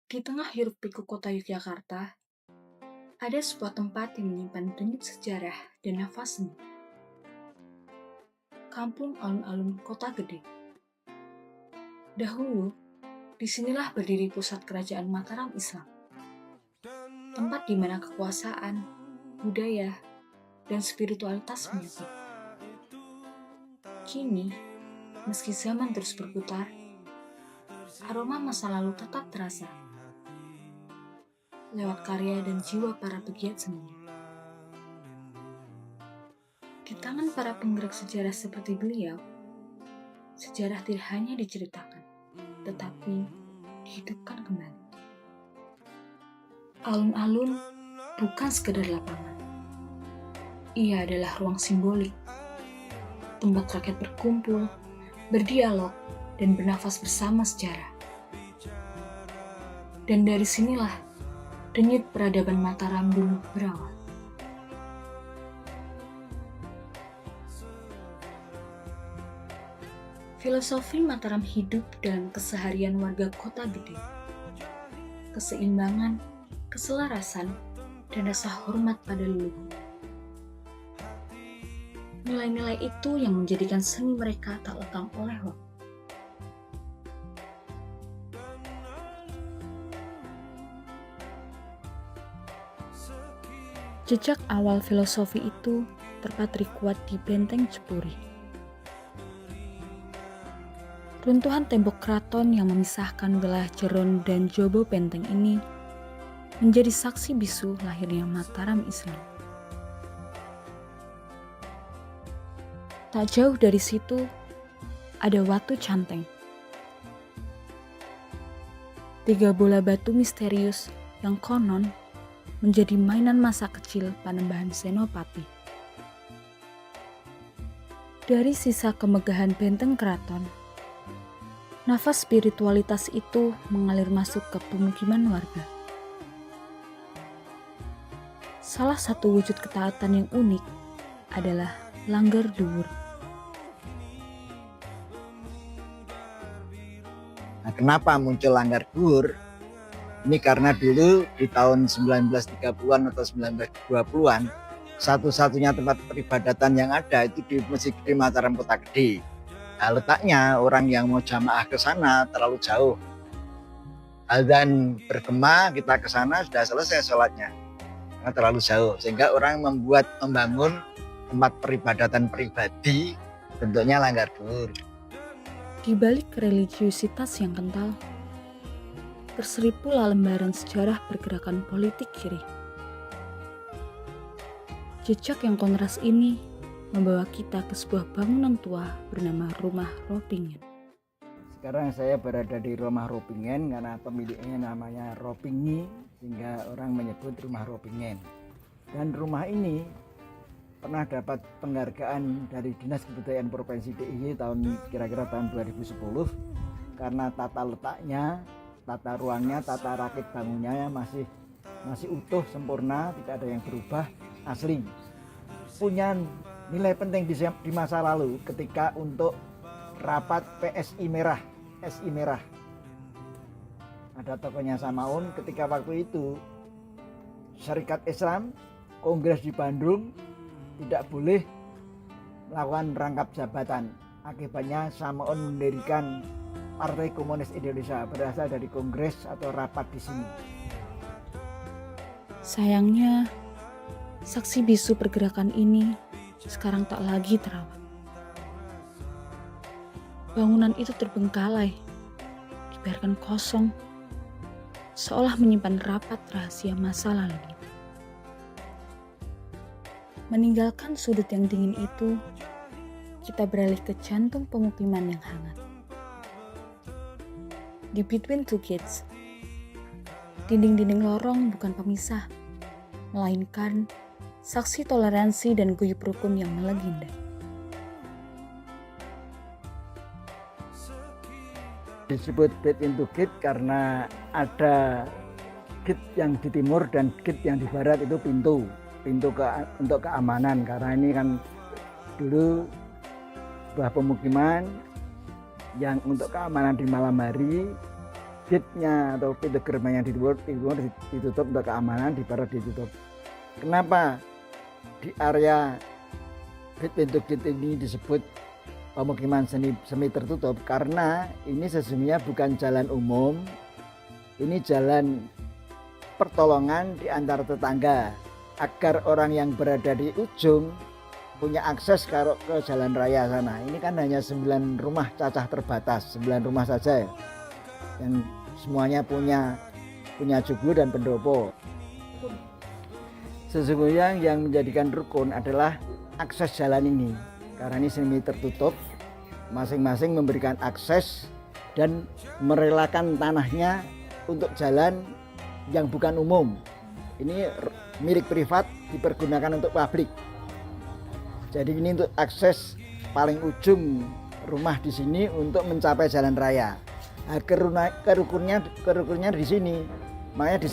Di tengah hiruk-pikuk kota Yogyakarta, ada sebuah tempat yang menyimpan denyut sejarah dan nafas seni. Kampung Alun-Alun Kota Gede. Dahulu, disinilah berdiri pusat kerajaan Mataram Islam. Tempat di mana kekuasaan, budaya, dan spiritualitas menyatu. Kini, meski zaman terus berputar, aroma masa lalu tetap terasa lewat karya dan jiwa para pegiat seni. Di tangan para penggerak sejarah seperti beliau, sejarah tidak hanya diceritakan, tetapi dihidupkan kembali. Alun-alun bukan sekedar lapangan. Ia adalah ruang simbolik, tempat rakyat berkumpul, berdialog, dan bernafas bersama sejarah. Dan dari sinilah denyut peradaban Mataram dulu berawal. Filosofi Mataram hidup dalam keseharian warga Kota Gede. Keseimbangan, keselarasan, dan rasa hormat pada leluhur. Nilai-nilai itu yang menjadikan seni mereka tak lekang oleh waktu. Jejak awal filosofi itu terpatri kuat di Benteng Cepuri. Runtuhan tembok keraton yang memisahkan wilayah Jeron dan Jobo Benteng ini menjadi saksi bisu lahirnya Mataram Islam. Tak jauh dari situ ada Watu Canteng. 3 bola batu misterius yang konon menjadi mainan masa kecil Panembahan Senopati. Dari sisa kemegahan benteng keraton, nafas spiritualitas itu mengalir masuk ke pemukiman warga. Salah satu wujud ketaatan yang unik adalah langgar duwur. Nah, kenapa muncul langgar duwur? Ini karena dulu di tahun 1930-an atau 1920-an, satu-satunya tempat peribadatan yang ada itu di Masjid Gede Mataram Kota Gede. Nah, letaknya orang yang mau jamaah ke sana terlalu jauh. Adzan bergema, kita ke sana sudah selesai sholatnya. Karena terlalu jauh, sehingga orang membangun tempat peribadatan pribadi, bentuknya langgar duwur. Di balik religiusitas yang kental, berseri pula lembaran sejarah pergerakan politik kiri. Jejak yang kontras ini membawa kita ke sebuah bangunan tua bernama Rumah Ropingen. Sekarang saya berada di Rumah Ropingen karena pemiliknya namanya Ropingi, sehingga orang menyebut Rumah Ropingen. Dan rumah ini pernah dapat penghargaan dari Dinas Kebudayaan Provinsi DIY kira-kira tahun 2010 karena tata letaknya, tata ruangnya, tata rakit bangunnya masih utuh, sempurna, tidak ada yang berubah, asli. Punya nilai penting di masa lalu ketika untuk rapat PSI Merah, SI Merah. Ada tokohnya Samaun ketika waktu itu Syarikat Islam Kongres di Bandung tidak boleh melakukan rangkap jabatan. Akibatnya Samaun mendirikan Partai Komunis Indonesia berasal dari kongres atau rapat di sini. Sayangnya, saksi bisu pergerakan ini sekarang tak lagi terawat. Bangunan itu terbengkalai, dibiarkan kosong, seolah menyimpan rapat rahasia masa lalu. Meninggalkan sudut yang dingin itu, kita beralih ke jantung pemukiman yang hangat. Di Between Two Gates, dinding-dinding lorong bukan pemisah, melainkan saksi toleransi dan guyup rukun yang melegenda. Disebut Between Two Gates karena ada gate yang di timur dan gate yang di barat, itu pintu untuk keamanan, karena ini kan dulu sebuah pemukiman yang untuk keamanan di malam hari gate-nya atau pintu gerbang yang ditutup untuk keamanan, di barat ditutup. Kenapa di area pintu gate ini disebut pemukiman semi tertutup? Karena ini sesungguhnya bukan jalan umum, ini jalan pertolongan di antara tetangga, agar orang yang berada di ujung punya akses ke jalan raya sana. Ini kan hanya 9 rumah cacah terbatas, 9 rumah saja ya, yang semuanya punya joglo dan pendopo. Sesungguhnya yang menjadikan rukun adalah akses jalan ini, karena ini semi tertutup, masing-masing memberikan akses dan merelakan tanahnya untuk jalan yang bukan umum. Ini milik privat, dipergunakan untuk publik. Jadi ini untuk akses paling ujung rumah di sini untuk mencapai jalan raya. Nah, kerukunnya di sini, makanya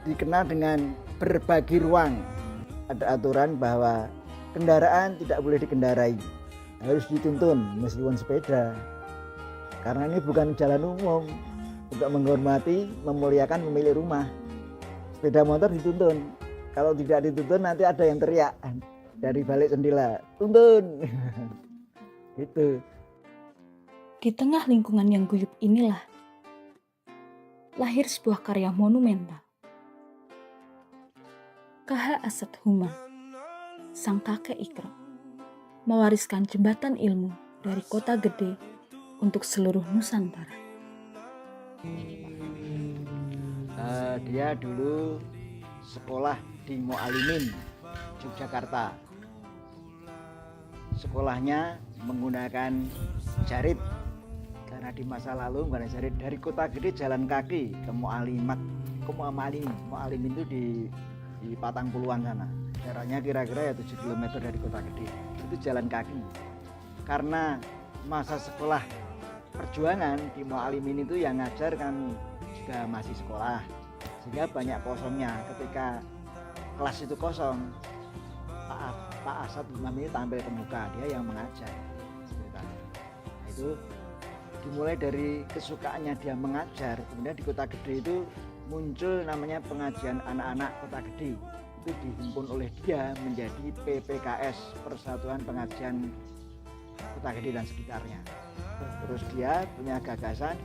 dikenal dengan berbagi ruang. Ada aturan bahwa kendaraan tidak boleh dikendarai, harus dituntun meskipun sepeda. Karena ini bukan jalan umum, untuk menghormati, memuliakan pemilik rumah. Sepeda motor dituntun, kalau tidak dituntun nanti ada yang teriak dari balik jendela, tuntun. Gitu. Di tengah lingkungan yang guyup inilah lahir sebuah karya monumental. KH Asad Humam, sang kakek Iqra, mewariskan jembatan ilmu dari kota gede untuk seluruh Nusantara. Dia dulu sekolah di Mualimin, Yogyakarta. Sekolahnya menggunakan jarit, karena di masa lalu menggunakan jarit. Dari kota gede jalan kaki ke Mualimin itu di Patang Puluhan sana. Jaraknya kira-kira ya 7 km dari kota gede. Itu jalan kaki. Karena masa sekolah perjuangan di Mualimin itu yang ngajar kan juga masih sekolah, sehingga banyak kosongnya. Ketika kelas itu kosong, Pak Asad Humam ini tampil ke muka, dia yang mengajar. Nah, itu dimulai dari kesukaannya dia mengajar. Kemudian di kota gede itu muncul namanya pengajian anak-anak kota gede. Itu dihimpun oleh dia menjadi PPKS, Persatuan Pengajian Kota Gede dan sekitarnya. Terus dia punya gagasan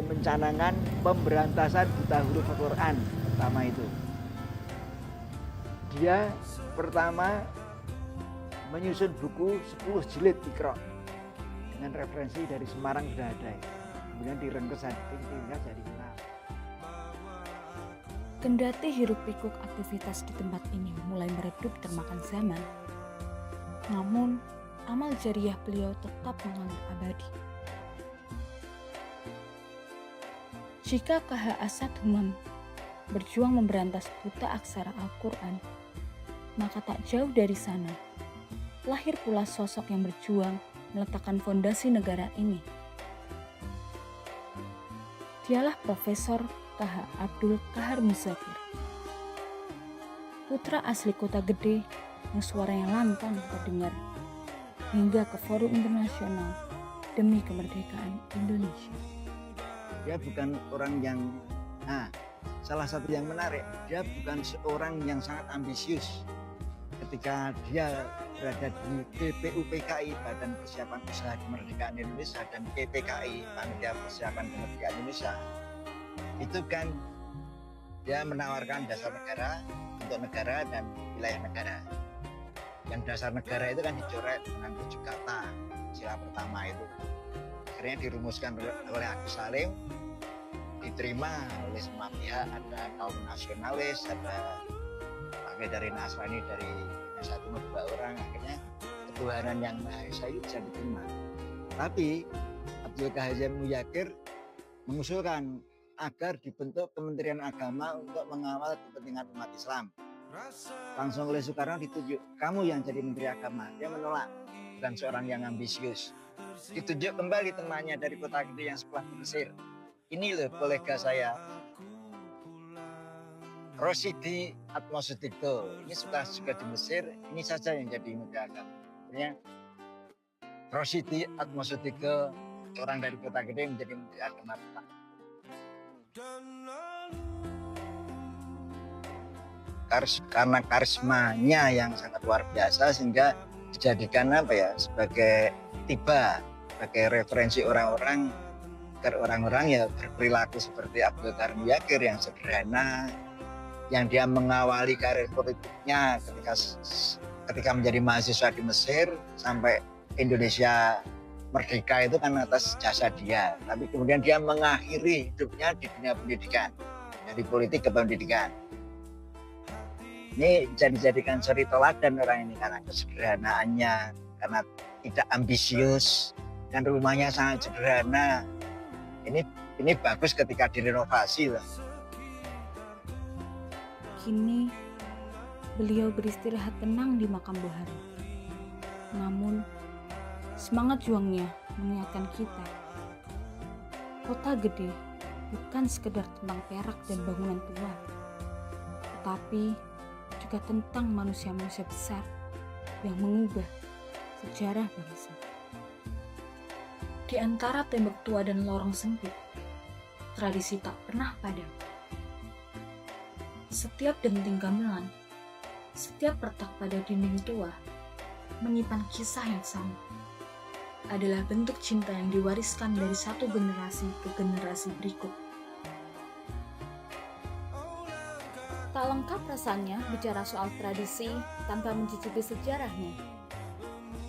mencanangkan pemberantasan buta huruf Al-Quran. Pertama itu dia pertama menyusun buku 10 jilid Iqra dengan referensi dari Semarang sudah ada, kemudian direngges jadi kenal. Kendati hiruk pikuk aktivitas di tempat ini mulai meredup termakan zaman, namun amal jariah beliau tetap mengalir abadi. Jika KH Asad Humam berjuang memberantas buta aksara Al-Quran, maka tak jauh dari sana lahir pula sosok yang berjuang meletakkan fondasi negara ini. Dialah Profesor KH Abdul Qahar Muzakir, putra asli kota gede yang suaranya lantang terdengar hingga ke forum internasional demi kemerdekaan Indonesia. Dia bukan orang yang, salah satu yang menarik, dia bukan seorang yang sangat ambisius. Ketika dia berada di BPUPKI, Badan Persiapan Usaha Kemerdekaan Indonesia, dan PPKI, Panitia Persiapan Kemerdekaan Indonesia, itu kan dia menawarkan dasar negara untuk negara dan wilayah negara. Yang dasar negara itu kan dicoret dengan 7 kata, sila pertama itu. Akhirnya dirumuskan oleh Agus Salim, diterima oleh semua pihak, ada kaum nasionalis, ada pakai dari Nasrani, dari Indonesia Timur 2 orang. Akhirnya ketuhanan yang Maha Esa itu bisa diterima. Tapi Abdul Qahar Muzakir mengusulkan agar dibentuk Kementerian Agama untuk mengawal kepentingan umat Islam. Langsung oleh Soekarno ditunjuk, kamu yang jadi Menteri Agama. Dia menolak, bukan seorang yang ambisius. Ditunjuk kembali temannya dari kota gede yang sebelah Mesir. Ini loh kolega saya, Rosidi Atmosudikto. Ini sudah juga di Mesir, ini saja yang jadi Menteri Agama. Akhirnya Rosidi Atmosudikto orang dari kota gede menjadi Menteri Agama. Karena karismanya yang sangat luar biasa sehingga dijadikan sebagai sebagai referensi orang-orang agar orang-orang ya berperilaku seperti Abdul Karim Yakir yang sederhana, yang dia mengawali karir politiknya ketika menjadi mahasiswa di Mesir sampai Indonesia merdeka itu kan atas jasa dia, tapi kemudian dia mengakhiri hidupnya di dunia pendidikan, dari politik ke pendidikan. Ini bisa dijadikan suri teladan orang ini karena kesederhanaannya, karena tidak ambisius, dan rumahnya sangat sederhana. Ini bagus ketika direnovasi lah. Kini beliau beristirahat tenang di makam Buhari. Namun semangat juangnya mengingatkan kita, kota gede bukan sekedar tentang perak dan bangunan tua, tetapi juga tentang manusia-manusia besar yang mengubah sejarah bangsa. Di antara tembok tua dan lorong sempit, tradisi tak pernah padam. Setiap denting gamelan, setiap retak pada dinding tua, menyimpan kisah yang sama. Adalah bentuk cinta yang diwariskan dari satu generasi ke generasi berikut. Tak lengkap rasanya bicara soal tradisi tanpa mencicipi sejarahnya.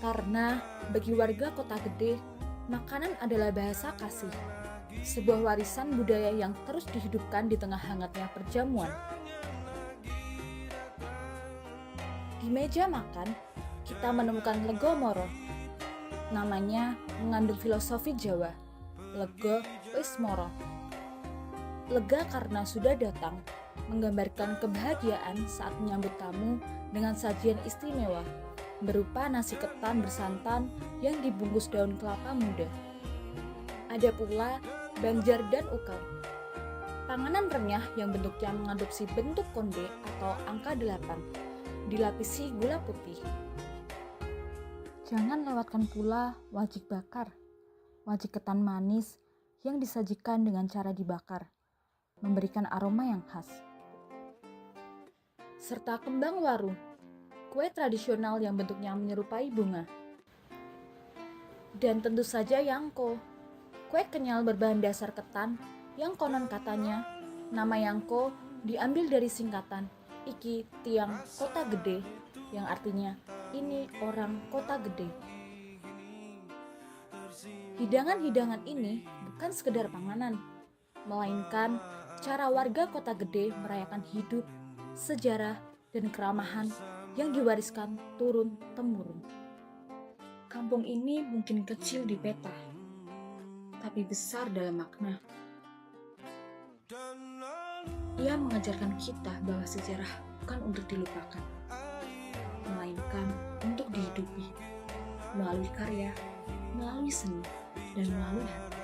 Karena bagi warga kota gede, makanan adalah bahasa kasih, sebuah warisan budaya yang terus dihidupkan di tengah hangatnya perjamuan. Di meja makan, kita menemukan lego moro. Namanya mengandung filosofi Jawa, lego wis moro. Lega karena sudah datang, menggambarkan kebahagiaan saat menyambut tamu dengan sajian istimewa, berupa nasi ketan bersantan yang dibungkus daun kelapa muda. Ada pula banjar dan ukal, panganan renyah yang bentuknya mengadopsi bentuk konde atau angka 8, dilapisi gula putih. Jangan lewatkan pula wajik bakar, wajik ketan manis yang disajikan dengan cara dibakar, memberikan aroma yang khas. Serta kembang waru, kue tradisional yang bentuknya menyerupai bunga. Dan tentu saja yangko, kue kenyal berbahan dasar ketan yang konon katanya nama yangko diambil dari singkatan Iki Tiang Kota Gede, yang artinya ini orang kota gede. Hidangan-hidangan ini bukan sekedar panganan, melainkan cara warga kota gede merayakan hidup, sejarah, dan keramahan yang diwariskan turun-temurun. Kampung ini mungkin kecil di peta, tapi besar dalam makna. Ia mengajarkan kita bahwa sejarah bukan untuk dilupakan, melainkan untuk dihidupi melalui karya, melalui seni, dan melalui hati.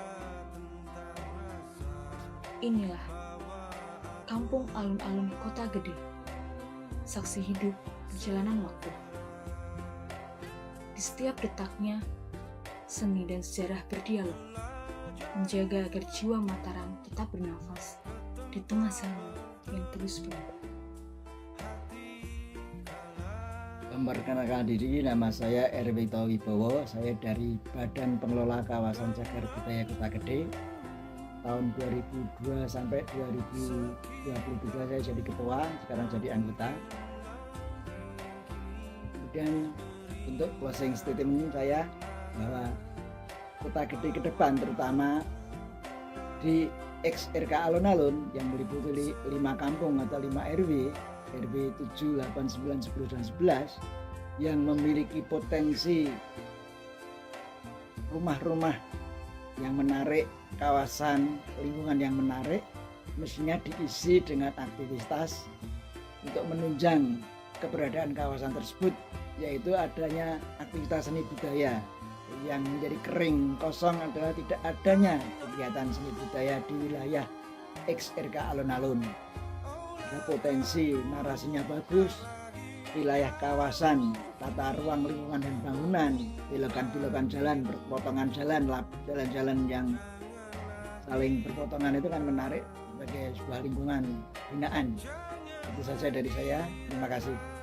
Inilah kampung alun-alun kota gede, saksi hidup perjalanan waktu. Di setiap detaknya, seni dan sejarah berdialog, menjaga agar jiwa Mataram tetap bernafas di tengah sana yang terus berubah. Memperkenalkan diri, nama saya Erwito Wibowo. Saya dari Badan Pengelola Kawasan Cagar Budaya Kota Gede. Tahun 2002 sampai 2023 saya jadi ketua, sekarang jadi anggota. Kemudian untuk closing statement saya bahwa Kota Gede ke depan, terutama di XRK Alun-Alun yang meliputi 5 kampung atau 5 RW 7, 8, 9, 10, dan 11 yang memiliki potensi rumah-rumah yang menarik, kawasan lingkungan yang menarik, mestinya diisi dengan aktivitas untuk menunjang keberadaan kawasan tersebut, yaitu adanya aktivitas seni budaya. Yang menjadi kering kosong adalah tidak adanya kegiatan seni budaya di wilayah XRK Alun-Alun. Ada potensi, narasinya bagus, wilayah kawasan, tata ruang lingkungan dan bangunan, belokan-belokan jalan, perpotongan jalan, jalan-jalan yang saling berpotongan itu kan menarik sebagai sebuah lingkungan binaan. Itu saja dari saya. Terima kasih.